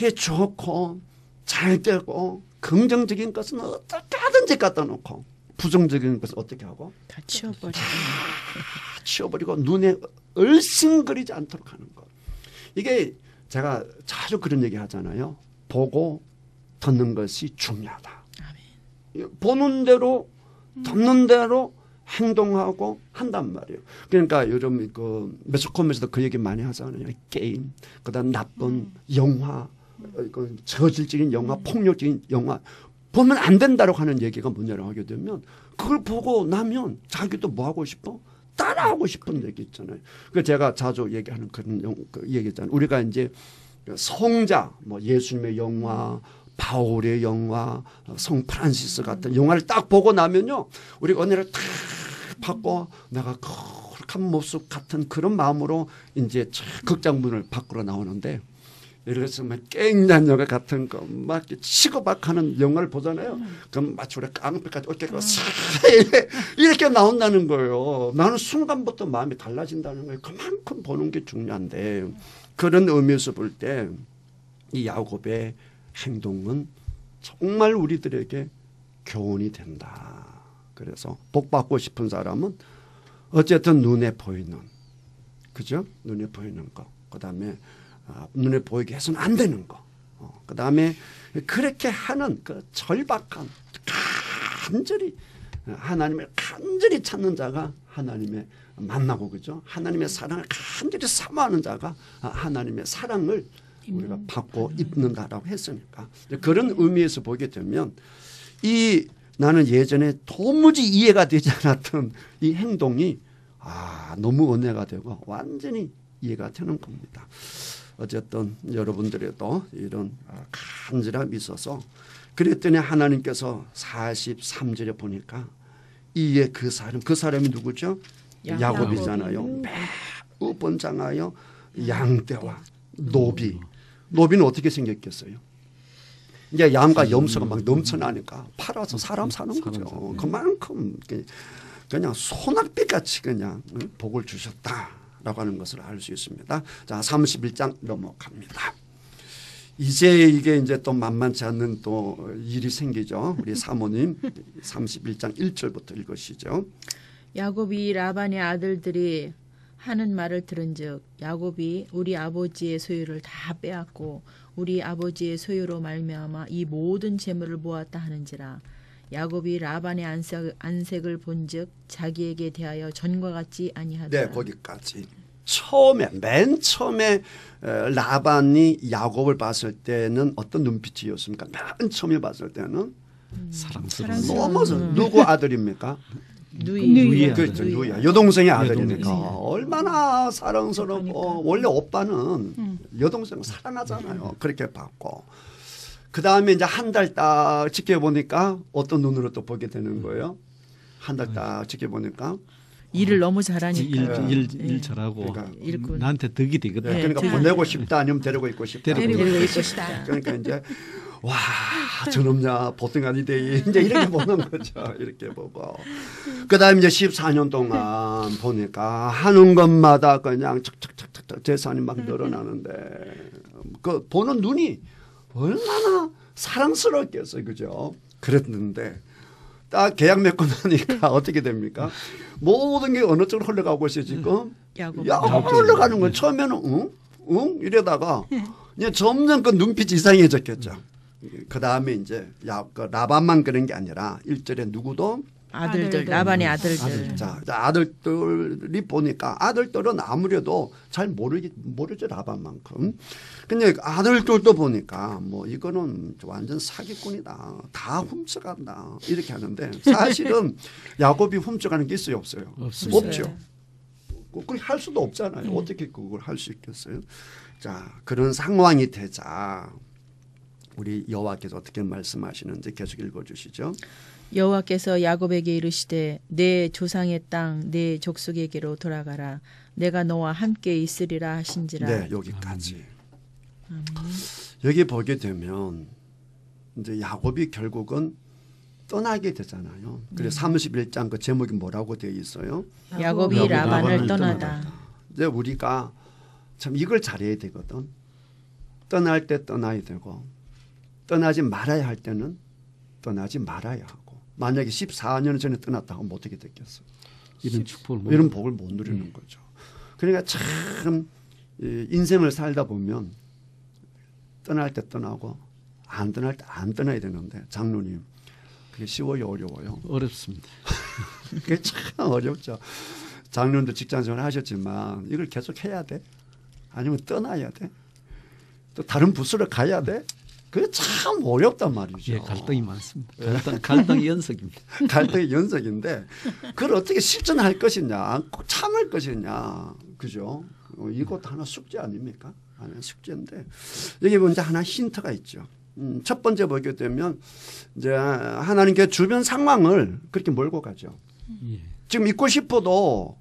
해 좋고 잘 되고 긍정적인 것은 어떻게 하든지 갖다 놓고 부정적인 것은 어떻게 하고 다 치워버리고 치워버리고 눈에 얼씬거리지 않도록 하는 것. 이게 제가 자주 그런 얘기 하잖아요. 보고 듣는 것이 중요하다. 보는 대로 듣는 대로 행동하고 한단 말이에요. 그러니까 요즘 그 매스컴에서도 그 얘기 많이 하잖아요. 게임, 그다음 나쁜 영화, 저질적인 영화, 폭력적인 영화 보면 안 된다고 하는 얘기가 뭐냐고 하게 되면 그걸 보고 나면 자기도 뭐 하고 싶어? 따라하고 싶은 얘기 있잖아요. 그 제가 자주 얘기하는 그런 그 얘기 있잖아요. 우리가 이제 성자, 뭐 예수님의 영화, 바울의 영화, 성 프란시스 같은 영화를 딱 보고 나면요, 우리가 은혜를 딱 받고 내가 거룩한 모습 같은 그런 마음으로 이제 극장문을 밖으로 나오는데, 예를 들어서 막 깽난 영화 같은 거 막 치고박하는 영화를 보잖아요. 그럼 마치 우리 깡패까지 어깨가 이렇게 나온다는 거예요. 나는 순간부터 마음이 달라진다는 거예요. 그만큼 보는 게 중요한데, 그런 의미에서 볼 때 이 야곱의 행동은 정말 우리들에게 교훈이 된다. 그래서 복 받고 싶은 사람은 어쨌든 눈에 보이는, 그죠? 눈에 보이는 거. 그다음에 눈에 보이게 해서는 안 되는 거. 그다음에 그렇게 하는 그 절박한 간절히 하나님을 간절히 찾는 자가 하나님의 만나고, 그죠? 하나님의 사랑을 간절히 사모하는 자가 하나님의 사랑을 우리가 받고 입는다라고 했으니까, 그런 의미에서 보게 되면 나는 예전에 도무지 이해가 되지 않았던 이 행동이 너무 은혜가 되고 완전히 이해가 되는 겁니다. 어쨌든 여러분들에도 이런 간절함이 있어서 그랬더니 하나님께서 43절에 보니까 이에 그 사람이 누구죠? 야곱이잖아요. 매우 번창하여 양떼와 노비는 어떻게 생겼겠어요? 이제 양과 염소가 막 넘쳐나니까 팔아서 사람 사는 거죠. 그만큼 그냥 소낙비같이 그냥 복을 주셨다라고 하는 것을 알 수 있습니다. 자, 31장 넘어갑니다. 이제 이게 이제 또 만만치 않는 또 일이 생기죠. 우리 사모님 31장 1절부터 읽으시죠. 야곱이 라반의 아들들이 하는 말을 들은즉 야곱이 우리 아버지의 소유를 다 빼앗고 우리 아버지의 소유로 말미암아 이 모든 재물을 모았다 하는지라. 야곱이 라반의 안색을 본즉 자기에게 대하여 전과 같지 아니하더라. 네, 거기까지. 맨 처음에 라반이 야곱을 봤을 때는 어떤 눈빛이었습니까? 맨 처음에 봤을 때는 사랑스러운 너무 누구 아들입니까? 누이의 그렇죠, 아들. 누이야. 여동생의 아들이니까 여동생. 얼마나 사랑스럽고 그러니까. 원래 오빠는 여동생 사랑하잖아요. 그렇게 봤고 그 다음에 이제 한 달 딱 지켜보니까 어떤 눈으로 또 보게 되는 거예요. 한 달 딱 지켜보니까 일을 너무 잘하니까. 일 잘하고 그러니까 일꾼. 나한테 덕이 되거든. 네, 그러니까 보내고 싶다 아니면 데리고 있고 싶다. 데리고 데리고 있고 싶다. 그러니까 이제 와 저놈냐 보통 아니대 이제 이렇게 보는 거죠. 이렇게 보고 그다음에 이제 14년 동안 보니까 하는 것마다 그냥 척척척척 재산이 막 늘어나는데 그 보는 눈이 얼마나 사랑스럽겠어요, 그죠? 그랬는데 딱 계약 맺고 나니까 어떻게 됩니까? 모든 게 어느 쪽으로 흘러가고 있어요 지금. 야곱으로 흘러가는 거예요. 처음에는 응 이러다가 이제 점점 그 눈빛이 이상해졌겠죠. 그 다음에 이제 그 라반만 그런 게 아니라 1절에 누구도 아들들 라반의 아들들. 자, 아들들이 보니까 아들들은 아무래도 잘 모르죠 라반만큼. 근데 아들들도 보니까 뭐 이거는 완전 사기꾼이다. 다 훔쳐간다. 이렇게 하는데 사실은 야곱이 훔쳐가는 게 있어요 없어요? 없습니다. 없죠. 그걸 할 수도 없잖아요. 어떻게 그걸 할 수 있겠어요? 자, 그런 상황이 되자 우리 여호와께서 어떻게 말씀하시는지 계속 읽어주시죠. 여호와께서 야곱에게 이르시되 내 조상의 땅 내 족속에게로 돌아가라. 내가 너와 함께 있으리라 하신지라. 네, 여기까지. 여기 보게 되면 이제 야곱이 결국은 떠나게 되잖아요. 그래서 31장 그 제목이 뭐라고 되어 있어요? 야곱이 라반을 떠나다. 이제 우리가 참 이걸 잘해야 되거든. 떠날 때 떠나야 되고 떠나지 말아야 할 때는 떠나지 말아야 하고 만약에 14년 전에 떠났다 하면 어떻게 됐겠어? 이런 축복을 이런 복을 못 누리는 거죠. 그러니까 참 인생을 살다 보면 떠날 때 떠나고 안 떠날 때 안 떠나야 되는데 장로님 그게 쉬워요 어려워요? 어렵습니다. 그게 참 어렵죠. 장로님도 직장생활 하셨지만 이걸 계속 해야 돼? 아니면 떠나야 돼? 또 다른 부서로 가야 돼? 그게 참 어렵단 말이죠. 예, 갈등이 많습니다. 갈등이 연속입니다. 갈등의 연속인데 그걸 어떻게 실천할 것이냐, 꼭 참을 것이냐, 그죠? 이것도 하나 숙제 아닙니까? 하나 숙제인데 여기 먼저 하나 힌트가 있죠. 첫 번째 보게 되면 이제 하나님께 주변 상황을 그렇게 몰고 가죠. 예. 지금 있고 싶어도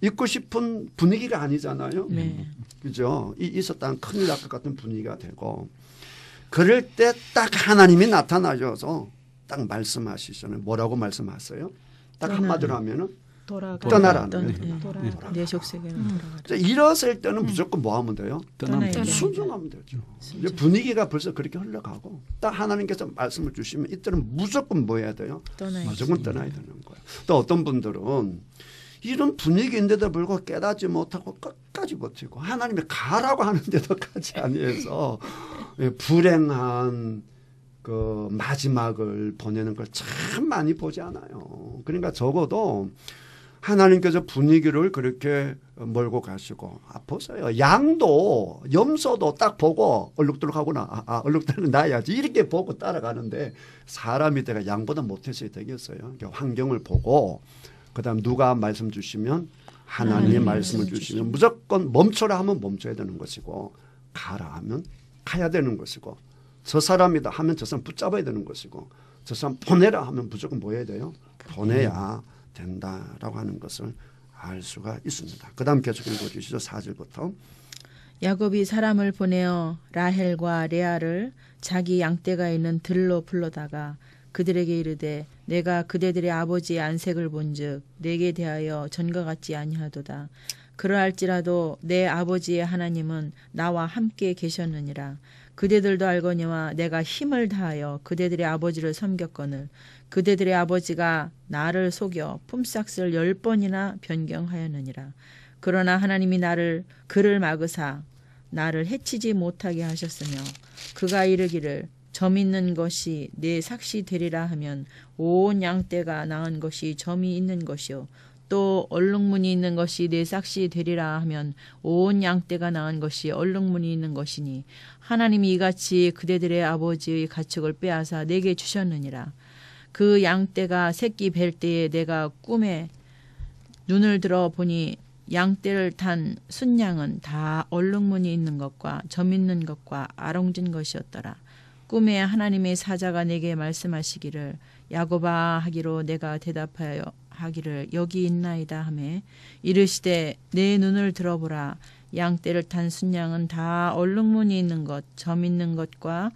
있고 싶은 분위기가 아니잖아요. 네. 그죠? 있었다면 큰일 날 것 같은 분위기가 되고 그럴 때 딱 하나님이 나타나셔서 딱 말씀하시잖아요. 뭐라고 말씀하세요? 딱 한마디로 하면은 떠나라는 거예요. 내 족속에로 돌아가라. 자, 이랬을 때는 무조건 뭐 하면 돼요? 떠나면 떠나야 순종하면 되죠. 이제 분위기가 벌써 그렇게 흘러가고 딱 하나님께서 말씀을 주시면 이때는 무조건 뭐 해야 돼요? 떠나야 무조건 떠나야 되는 거예요. 또 어떤 분들은 이런 분위기인데도 불구하고 깨닫지 못하고 끝까지 버티고 하나님이 가라고 하는데도 가지 아니해서 불행한 그 마지막을 보내는 걸 참 많이 보지 않아요. 그러니까 적어도 하나님께서 분위기를 그렇게 몰고 가시고 보세요. 양도 염소도 딱 보고 얼룩덜룩하구나. 얼룩덜룩 나야지 이렇게 보고 따라가는데 사람이 내가 양보다 못했어야 되겠어요. 그러니까 환경을 보고 그다음 누가 말씀 주시면 하나님의 말씀을 주시면 무조건 멈춰라 하면 멈춰야 되는 것이고 가라 하면 가야 되는 것이고 저 사람이다 하면 저 사람 붙잡아야 되는 것이고 저 사람 보내라 하면 무조건 뭐 해야 돼요? 보내야 된다라고 하는 것을 알 수가 있습니다. 그 다음 계속 읽어주시죠. 4절부터. 야곱이 사람을 보내어 라헬과 레아를 자기 양떼가 있는 들로 불러다가 그들에게 이르되 내가 그대들의 아버지의 안색을 본즉 내게 대하여 전과 같지 아니하도다. 그러할지라도 내 아버지의 하나님은 나와 함께 계셨느니라. 그대들도 알거니와 내가 힘을 다하여 그대들의 아버지를 섬겼거늘 그대들의 아버지가 나를 속여 품삯을 10번이나 변경하였느니라. 그러나 하나님이 그를 막으사 나를 해치지 못하게 하셨으며 그가 이르기를 점 있는 것이 내 삭시 되리라 하면 온 양떼가 낳은 것이 점이 있는 것이요 또 얼룩무늬 있는 것이 내 삭시 되리라 하면 온 양떼가 낳은 것이 얼룩무늬 있는 것이니 하나님이 이같이 그대들의 아버지의 가축을 빼앗아 내게 주셨느니라. 그 양떼가 새끼 뵐 때에 내가 꿈에 눈을 들어 보니 양떼를 탄 순양은 다 얼룩무늬 있는 것과 점 있는 것과 아롱진 것이었더라. 꿈에 하나님의 사자가 내게 말씀하시기를 야곱아 하기로 내가 대답하여 하기를 여기 있나이다 하매 이르시되 내 눈을 들어보라. 양떼를 탄 순양은 다 얼룩무늬 있는 것, 점 있는 것과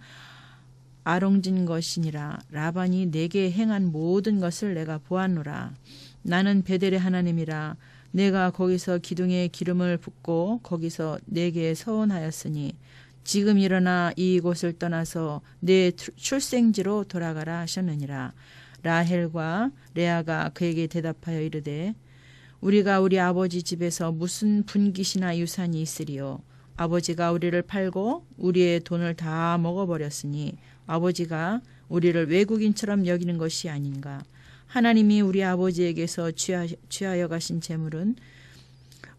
아롱진 것이니라. 라반이 내게 행한 모든 것을 내가 보았노라. 나는 베델의 하나님이라. 내가 거기서 기둥에 기름을 붓고 거기서 내게 서원하였으니 지금 일어나 이곳을 떠나서 내 출생지로 돌아가라 하셨느니라. 라헬과 레아가 그에게 대답하여 이르되 우리가 우리 아버지 집에서 무슨 분깃이나 유산이 있으리요. 아버지가 우리를 팔고 우리의 돈을 다 먹어버렸으니 아버지가 우리를 외국인처럼 여기는 것이 아닌가. 하나님이 우리 아버지에게서 취하여 가신 재물은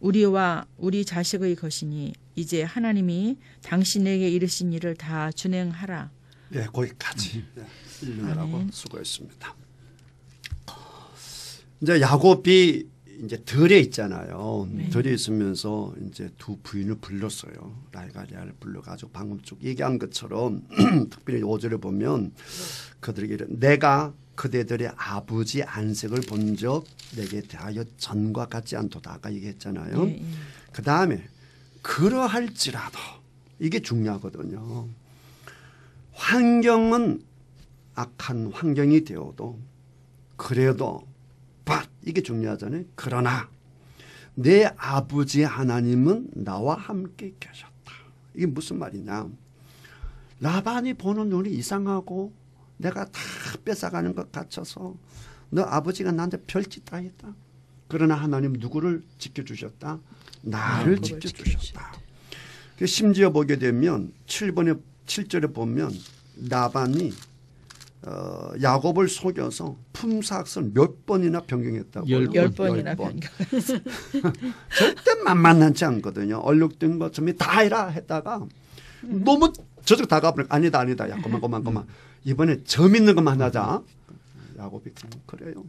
우리와 우리 자식의 것이니 이제 하나님이 당신에게 이르신 일을 다 준행하라. 예, 거기까지 읽느라고 수고했습니다. 이제 야곱이 이제 들에 있잖아요. 들에 있으면서 이제 두 부인을 불렀어요. 라헬과 레아를 불러가지고 방금 쭉 얘기한 것처럼 특별히 5절에 보면 그들에게 내가 그대들의 아버지 안색을 본 적 내게 대하여 전과 같지 않도다. 아까 얘기했잖아요. 그 다음에 그러할지라도 이게 중요하거든요. 환경은 악한 환경이 되어도 그래도 이게 중요하잖아요. 그러나 내 아버지 하나님은 나와 함께 계셨다. 이게 무슨 말이냐. 라반이 보는 눈이 이상하고 내가 다 뺏어가는 것 같아서 너 아버지가 나한테 별짓 다 했다. 그러나 하나님 누구를 지켜주셨다? 나를 지켜주셨다. 심지어 보게 되면 7절에 보면 라반이 야곱을 속여서 품삯을 몇 번이나 변경했다고. 10번이나 변경. 절대 만만치 않거든요. 얼룩된 것 좀 다 해라 했다가 너무 저쪽 다가보니까 아니다. 야 그만. 이번에 점 있는 것만 하자. 야곱이 그래요.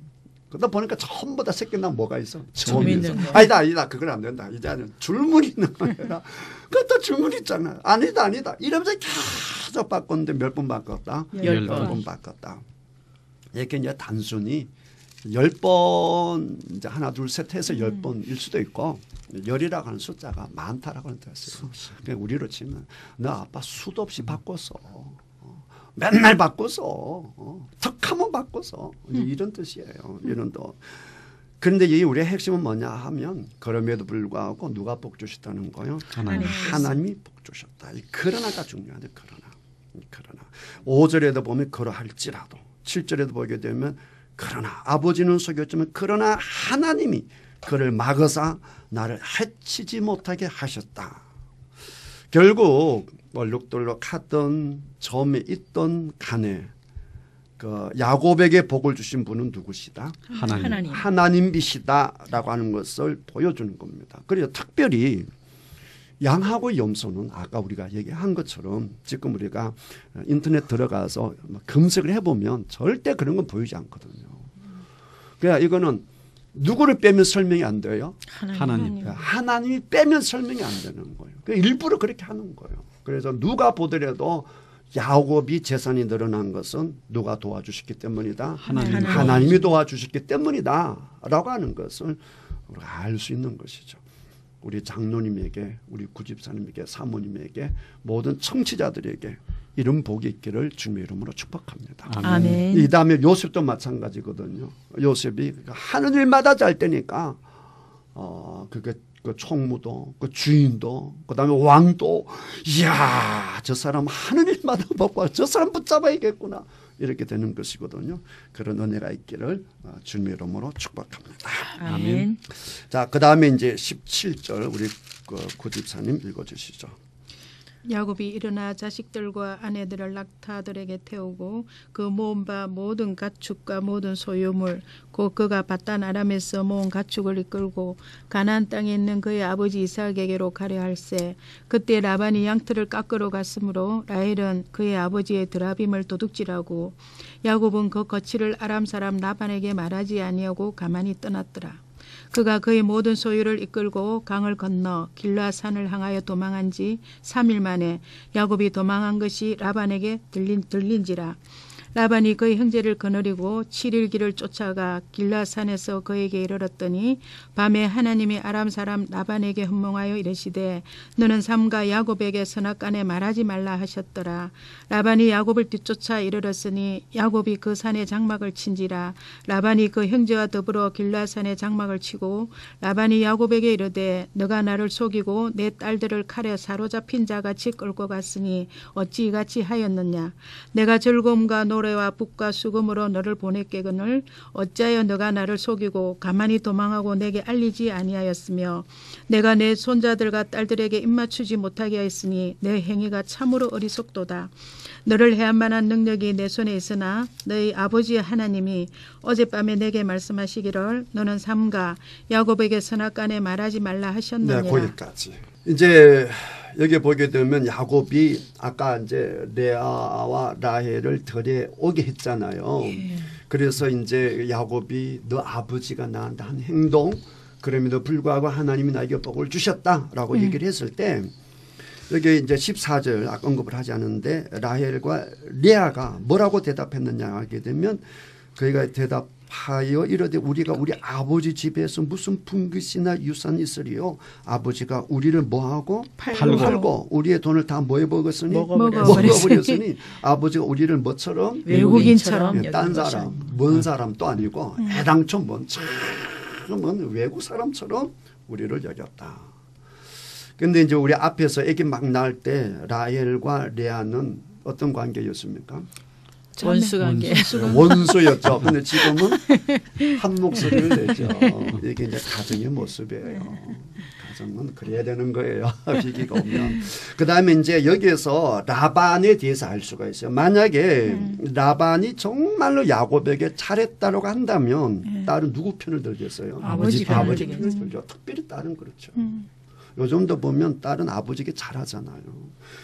그러다 보니까 전부 다 새끼 난 뭐가 있어? 점 있는 거. 아니다. 그건 안 된다. 이제는 줄무늬 있는 거 해라. 그것도 줄무늬 있잖아. 아니다. 이러면서 계속 바꿨는데 몇 번 바꿨다? 10번 바꿨다. 이렇게 이제 단순히 10번 이제 하나 둘 셋 해서 10번일 수도 있고 10이라고 하는 숫자가 많다라고 하는 뜻이에요. 그러니까 우리로 치면 너 아빠 수도 없이 바꿨어. 맨날 바꿔서 턱하면 바꿔서 이런 뜻이에요. 이런 또 그런데 이 우리의 핵심은 뭐냐 하면 그럼에도 불구하고 누가 복 주셨다는 거요? 하나님이 복 주셨다. 이 그러나가 중요하네. 그러나 5절에도 보면 그러할지라도 7절에도 보게 되면 그러나 아버지는 속였지만 그러나 하나님이 그를 막으사 나를 해치지 못하게 하셨다. 결국 얼룩덜룩 하던 점에 있던 간에 그 야곱에게 복을 주신 분은 누구시다? 하나님이시다라고 하는 것을 보여주는 겁니다. 그래서 특별히 양하고 염소는 아까 우리가 얘기한 것처럼 지금 우리가 인터넷 들어가서 검색을 해보면 절대 그런 건 보이지 않거든요. 그러니까 이거는 누구를 빼면 설명이 안 돼요? 하나님이 빼면 설명이 안 되는 거예요. 그러니까 일부러 그렇게 하는 거예요. 그래서 누가 보더라도 야곱이 재산이 늘어난 것은 누가 도와주셨기 때문이다. 하나님이 도와주셨기 때문이다. 라고 하는 것을 우리가 알 수 있는 것이죠. 우리 장로님에게 우리 구집사님에게 사모님에게 모든 청취자들에게 이런 복이 있기를 주님의 이름으로 축복합니다. 아멘. 이 다음에 요셉도 마찬가지거든요. 요셉이 하는 일마다 잘 되니까 그게 그 총무도 그 주인도 그다음에 왕도 이야 저 사람 하는 일마다 복받아 저 사람 붙잡아야겠구나 이렇게 되는 것이거든요. 그런 은혜가 있기를 주님의 이름으로 축복합니다. 아멘. 자, 그다음에 이제 17절 우리 그 구집사님 읽어주시죠. 야곱이 일어나 자식들과 아내들을 낙타들에게 태우고 그 모은 바 모든 가축과 모든 소유물 곧 그가 바단 아람에서 모은 가축을 이끌고 가나안 땅에 있는 그의 아버지 이삭에게로 가려 할세. 그때 라반이 양털을 깎으러 갔으므로 라헬은 그의 아버지의 드라빔을 도둑질하고 야곱은 그 거취를 아람 사람 라반에게 말하지 아니하고 가만히 떠났더라. 그가 그의 모든 소유를 이끌고 강을 건너 길라산을 향하여 도망한 지 3일 만에 야곱이 도망한 것이 라반에게 들린지라. 라반이 그의 형제를 거느리고 7일 길을 쫓아가 길라산에서 그에게 이르렀더니 밤에 하나님이 아람 사람 라반에게 헌몽하여 이르시되 너는 삼가 야곱에게 선악간에 말하지 말라 하셨더라. 라반이 야곱을 뒤쫓아 이르렀으니 야곱이 그 산에 장막을 친지라. 라반이 그 형제와 더불어 길라산에 장막을 치고 라반이 야곱에게 이르되 너가 나를 속이고 내 딸들을 칼에 사로잡힌 자같이 끌고 갔으니 어찌 이같이 하였느냐. 내가 즐거움과 노래와 북과 수금으로 너를 보냈겠거늘 어찌하여 너가 나를 속이고 가만히 도망하고 내게 알리지 아니하였으며 내가 내 손자들과 딸들에게 입맞추지 못하게 하였으니 내 행위가 참으로 어리석도다. 너를 해할 만한 능력이 내 손에 있으나 너희 아버지의 하나님이 어젯밤에 내게 말씀하시기를 너는 삼가 야곱에게 선악간에 말하지 말라 하셨느니라. 네, 거기까지. 이제 여기 보게 되면 야곱이 아까 이제 레아와 라헬을 데려오게 했잖아요. 그래서 이제 야곱이 너 아버지가 나한테 한 행동 그럼에도 불구하고 하나님이 나에게 복을 주셨다라고 얘기를 했을 때 여기 이제 14절 아까 언급을 하지 않은데 라헬과 레아가 뭐라고 대답했느냐 하게 되면 그희가 대답하여 이르되 우리가 우리 아버지 집에서 무슨 분깃이나 유산이 있으리요. 아버지가 우리를 뭐하고 팔고 우리의 돈을 다 뭐해 먹었으니 먹어버렸으니 아버지가 우리를 뭐처럼 외국인처럼 딴 사람 먼 사람도 아니고 애당초 먼 외국 사람처럼 우리를 여겼다. 근데 이제 우리 앞에서 애기 막 낳을 때 라헬과 레아는 어떤 관계였습니까? 원수 관계. 원수였죠. 근데 지금은 한 목소리를 내죠. 이게 이제 가정의 모습이에요. 가정은 그래야 되는 거예요. 비기가 오면. 그다음에 이제 여기에서 라반에 대해서 알 수가 있어요. 만약에 라반이 정말로 야곱에게 잘했다고 한다면 딸은 누구 편을 들겠어요? 아버지 편을 들죠. 특별히 딸은 그렇죠. 요즘도 보면 딸은 아버지에게 잘하잖아요.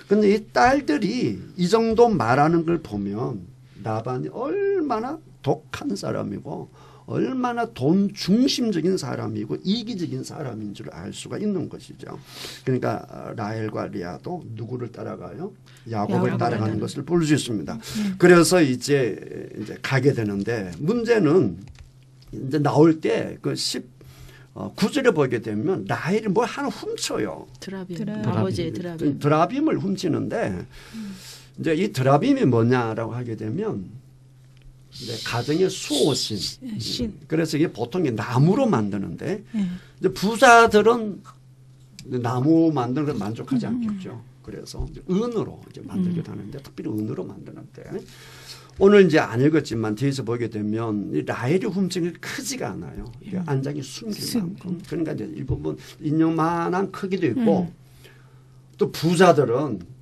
근데 이 딸들이 이 정도 말하는 걸 보면 라반이 얼마나 독한 사람이고 얼마나 돈 중심적인 사람이고 이기적인 사람인 줄 알 수가 있는 것이죠. 그러니까 라헬과 레아도 누구를 따라가요? 야곱을 따라가는 것을 볼 수 있습니다. 그래서 이제 가게 되는데 문제는 이제 나올 때 그 19절에 보게 되면 라헬이 뭘 하나 훔쳐요. 아버지의 드라빔. 드라빔을 훔치는데 이제 이 드라빔이 뭐냐라고 하게 되면 가정의 수호신. 그래서 이게 보통 나무로 만드는데 이제 부자들은 나무 만드는 걸 만족하지 않겠죠. 그래서 이제 은으로 이제 만들기도 하는데 특별히 은으로 만드는데 오늘 이제 안 읽었지만 뒤에서 보게 되면 라헬이 훔친 게 크지가 않아요. 안장이 숨길 만큼. 그러니까 이제 일부분 인형만한 크기도 있고 또 부자들은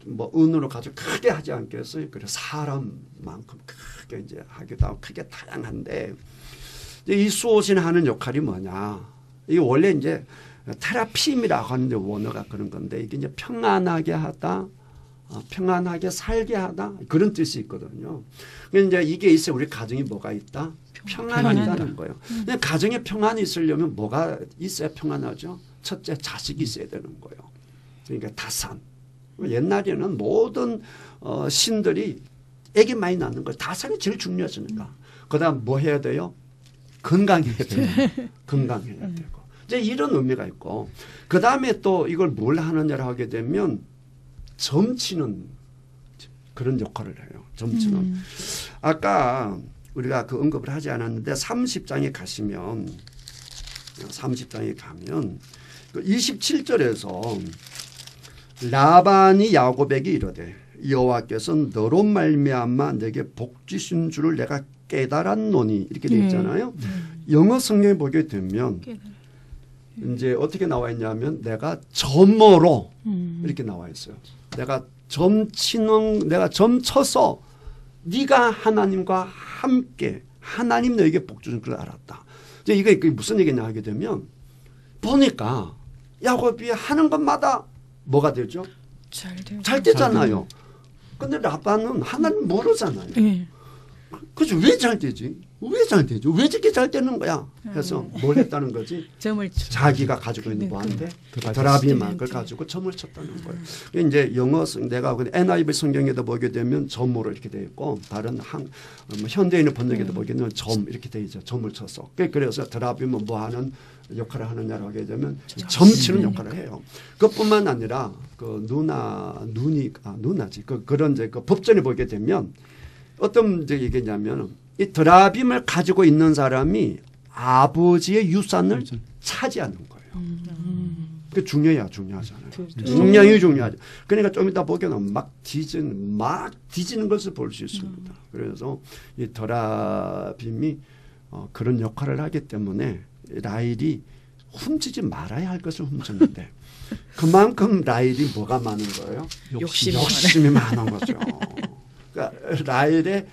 뭐 은으로 가지고 크게 하지 않겠어요. 그래서 사람만큼 크게 이제 하기도 하고 크게 다양한데 이 수호신 하는 역할이 뭐냐? 이게 원래 이제 테라핌이라고 하는데 원어가 그런 건데 이게 이제 평안하게 하다. 평안하게 살게 하다 그런 뜻이 있거든요. 그러니까 이제 이게 있어야 우리 가정이 뭐가 있다? 평안이 있다는 거예요. 근데 가정에 평안이 있으려면 뭐가 있어야 평안하죠? 첫째 자식이 있어야 되는 거예요. 그러니까 다산. 옛날에는 모든 신들이 애기 많이 낳는 거예요. 다산이 제일 중요하니까. 그다음 뭐 해야 돼요? 건강해야 돼요. 건강해야 되고. 이제 이런 의미가 있고 그다음에 또 이걸 뭘 하느냐를 하게 되면 점치는 그런 역할을 해요. 점치는. 아까 우리가 그 언급을 하지 않았는데 30장에 가시면 30장에 가면 27절에서 라반이 야곱에게 이르되 여호와께서 너로 말미암아 내게 복 주신 줄을 내가 깨달았노니 이렇게 되어 있잖아요. 영어 성경에 보게 되면 이제 어떻게 나와 있냐면 내가 점으로 이렇게 나와 있어요. 내가 점 쳐서 네가 하나님과 함께 하나님 너에게 복 주는 걸 알았다. 이제 이게 무슨 얘기냐 하게 되면 보니까 야곱이 하는 것마다 뭐가 되죠? 잘 되잖아요. 근데 라반은 하나님 모르잖아요. 그죠? 왜 잘 되지? 왜 잘 되죠? 왜 저렇게 잘 되는 거야? 해서 뭘 했다는 거지? 점을 자기가 가지고 있는 뭐한테? 드라비막을 가지고 점을 쳤다는 거예요. 이제 영어 내가 NIV 성경에도 보게 되면 점으로 이렇게 돼 있고 다른 현대인의 번역에도 보게 되면 점 이렇게 돼 있죠. 점을 쳐서. 그래서 드라비면 뭐 하는 역할을 하느냐라고 하게 되면 점치는 역할을 해요. 그것뿐만 아니라 그 누나지. 그런 이제 그 법전에 보게 되면 어떤 이제 얘기냐면 이 드라빔을 가지고 있는 사람이 아버지의 유산을 차지하는 거예요. 그 중요하잖아요. 중량이 중요하죠. 그러니까 좀 이따 보기에는 막 뒤지는 것을 볼 수 있습니다. 그래서 이 드라빔이 그런 역할을 하기 때문에 라헬이 훔치지 말아야 할 것을 훔쳤는데 그만큼 라헬이 뭐가 많은 거예요? 욕심이 많은 거죠. 그러니까 라헬의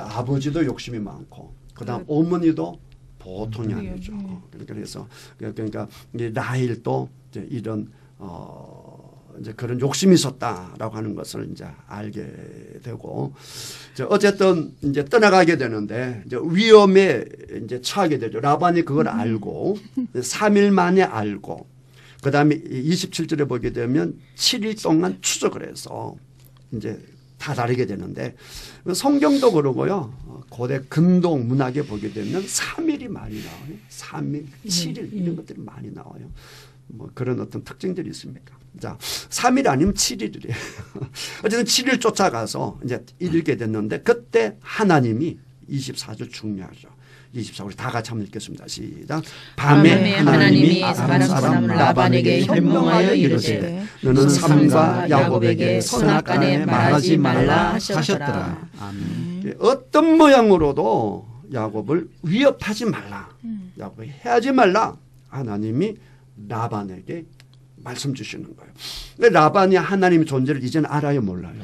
아버지도 욕심이 많고 그다음 어머니도 보통이 아니죠. 그러니까 라헬도 이제 이런 이제 그런 욕심이 있었다라고 하는 것을 이제 알게 되고 어쨌든 이제 떠나가게 되는데 이제 위험에 이제 처하게 되죠. 라반이 그걸 알고 3일 만에 알고 그다음에 27절에 보게 되면 7일 동안 추적을 해서 이제 다 다르게 되는데 성경도 그러고요. 고대 근동 문학에 보게 되면 3일이 많이 나와요. 3일, 7일 이런 것들이 많이 나와요. 뭐 그런 어떤 특징들이 있습니까? 자, 3일 아니면 7일이래요. 어쨌든 7일 쫓아가서 이제 읽게 됐는데 그때 하나님이 24절 중요하죠. 24 우리 다 같이 한번 읽겠습니다. 시작. 밤에 하나님이 아람 사람 라반에게 현명하여 이르되 너는 삼과 야곱에게 선악간에 말하지 말라 하셨더라. 아멘. 어떤 모양으로도 야곱을 위협하지 말라. 야곱을 해하지 말라. 하나님이 라반에게 말씀 주시는 거예요. 근데 라반이 하나님의 존재를 이제는 알아요, 몰라요?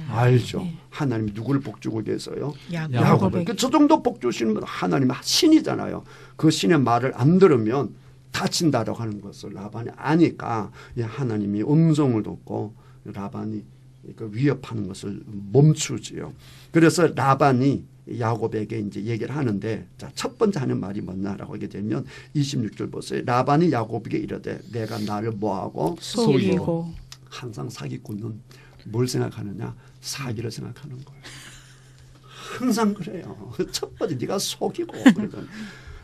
알죠. 네. 하나님이 누구를 복주고 계세요? 야곱을. 저 정도 복주시는 분 하나님 신이잖아요. 그 신의 말을 안 들으면 다친다라고 하는 것을 라반이 아니까 하나님이 음성을 듣고 라반이 그 위협하는 것을 멈추지요. 그래서 라반이 야곱에게 이제 얘기를 하는데 자, 첫 번째 하는 말이 뭐냐라고 하게 되면 26절 보세요. 라반이 야곱에게 이르되 내가 나를 뭐하고 속이고 항상 사기꾼은 뭘 생각하느냐? 사기를 생각하는 거예요. 항상 그래요. 첫 번째 네가 속이고 그러던.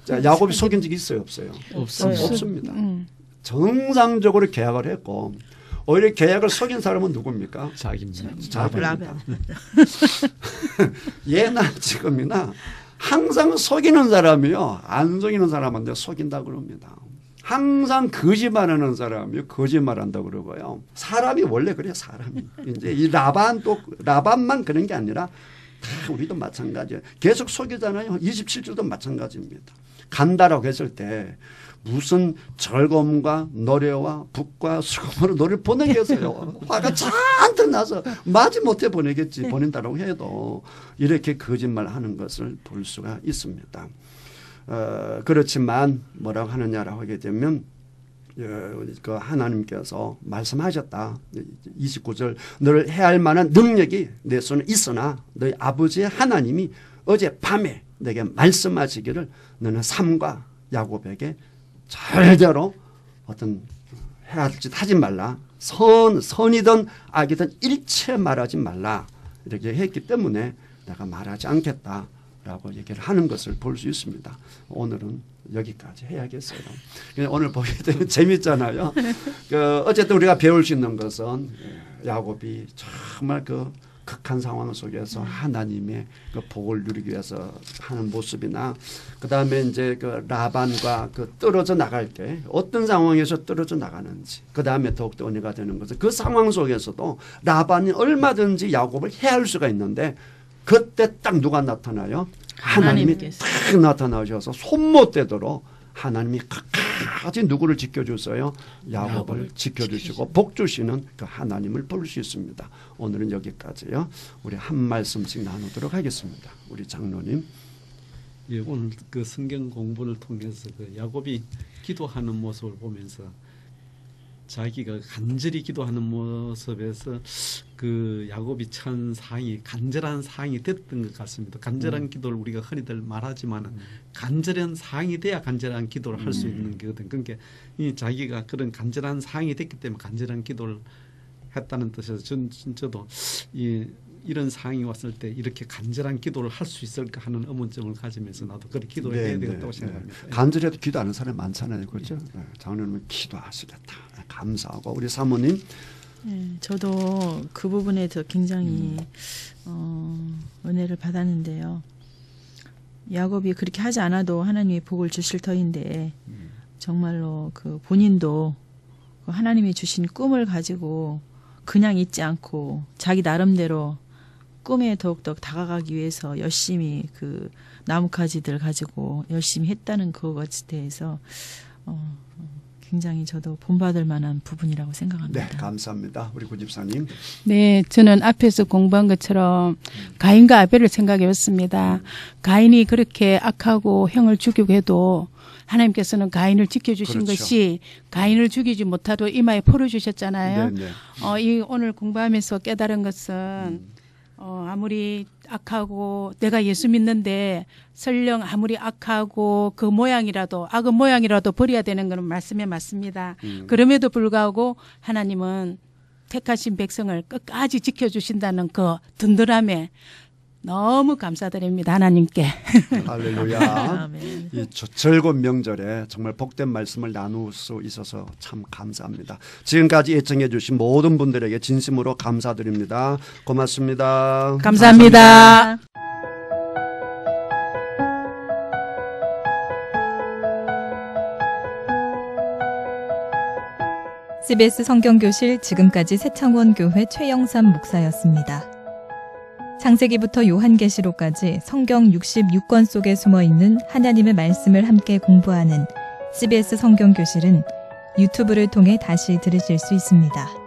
자, 야곱이 속인 적이 있어요, 없어요? 없습니다. 정상적으로 계약을 했고 오히려 계약을 속인 사람은 누굽니까? 자기입니다. 예나 지금이나 항상 속이는 사람이요. 안 속이는 사람한테 속인다 그럽니다. 항상 거짓말하는 사람이 거짓말한다 그러고요. 사람이 원래 그래요. 사람이. 이제 이 라반만 그런 게 아니라 다 우리도 마찬가지예요. 계속 속이잖아요. 27절도 마찬가지입니다. 간다라고 했을 때 무슨 즐거움과 노래와 북과 수금으로 노래를 보내겠어요. 화가 잔뜩 나서 마지못해 보낸다라고 해도 이렇게 거짓말하는 것을 볼 수가 있습니다. 그렇지만 뭐라고 하느냐라고 하게 되면 그 하나님께서 말씀하셨다. 29절 너를 해할 만한 능력이 내 손에 있으나 너희 아버지의 하나님이 어제 밤에 내게 말씀하시기를 너는 삼과 야곱에게 절대로 어떤 해야 할 짓 하지 말라. 선이든 악이든 일체 말하지 말라. 이렇게 했기 때문에 내가 말하지 않겠다라고 얘기를 하는 것을 볼 수 있습니다. 오늘은 여기까지 해야겠어요. 오늘 보게 되면 재밌잖아요. 어쨌든 우리가 배울 수 있는 것은 야곱이 정말 그 극한 상황 속에서 하나님의 그 복을 누리기 위해서 하는 모습이나 그다음에 이제 그 라반과 그 떨어져 나갈 때 어떤 상황에서 떨어져 나가는지 그다음에 더욱더 은혜가 되는 것은 그 상황 속에서도 라반이 얼마든지 야곱을 해할 수가 있는데 그때 딱 누가 나타나요? 하나님이 딱 나타나셔서 손 못 대도록 하나님이 끝까지 누구를 지켜줬어요? 야곱을 지켜주시고 복 주시는 그 하나님을 볼 수 있습니다. 오늘은 여기까지요. 우리 한 말씀씩 나누도록 하겠습니다. 우리 장로님. 예, 오늘 그 성경 공부를 통해서 그 야곱이 기도하는 모습을 보면서 자기가 간절히 기도하는 모습에서 그 야곱이 처한 상황이 간절한 상황이 됐던 것 같습니다. 간절한 기도를 우리가 흔히들 말하지만 간절한 상황이 돼야 간절한 기도를 할 수 있는 거거든. 그러니까 이 자기가 그런 간절한 상황이 됐기 때문에 간절한 기도를 했다는 뜻에서 저도 이런 상황이 왔을 때 이렇게 간절한 기도를 할 수 있을까 하는 의문점을 가지면서 나도 그렇게 기도해야 되겠다고 생각합니다. 간절해도 기도하는 사람이 많잖아요. 그렇죠? 장로님은 기도하시겠다. 감사하고 우리 사모님. 네, 저도 그 부분에서 굉장히 은혜를 받았는데요. 야곱이 그렇게 하지 않아도 하나님이 복을 주실 터인데 정말로 그 본인도 그 하나님이 주신 꿈을 가지고 그냥 있지 않고 자기 나름대로 꿈에 더욱더 다가가기 위해서 열심히 그 나뭇가지들 가지고 열심히 했다는 그것에 대해서 굉장히 저도 본받을 만한 부분이라고 생각합니다. 네, 감사합니다. 우리 구집사님. 네, 저는 앞에서 공부한 것처럼 가인과 아벨을 생각해 봤습니다. 가인이 그렇게 악하고 형을 죽이고 해도 하나님께서는 가인을 지켜주신 그렇죠. 것이 가인을 죽이지 못하도 이마에 포를 주셨잖아요. 네, 네. 이 오늘 공부하면서 깨달은 것은 아무리 악하고 내가 예수 믿는데 설령 아무리 악하고 그 모양이라도 악의 모양이라도 버려야 되는 것은 말씀에 맞습니다. 그럼에도 불구하고 하나님은 택하신 백성을 끝까지 지켜주신다는 그 든든함에 너무 감사드립니다. 하나님께. 할렐루야. 아멘. 이 즐거운 명절에 정말 복된 말씀을 나눌 수 있어서 참 감사합니다. 지금까지 애청해 주신 모든 분들에게 진심으로 감사드립니다. 고맙습니다. 감사합니다. CBS 성경교실 지금까지 새창원 교회 최영삼 목사였습니다. 창세기부터 요한계시록까지 성경 66권 속에 숨어있는 하나님의 말씀을 함께 공부하는 CBS 성경교실은 유튜브를 통해 다시 들으실 수 있습니다.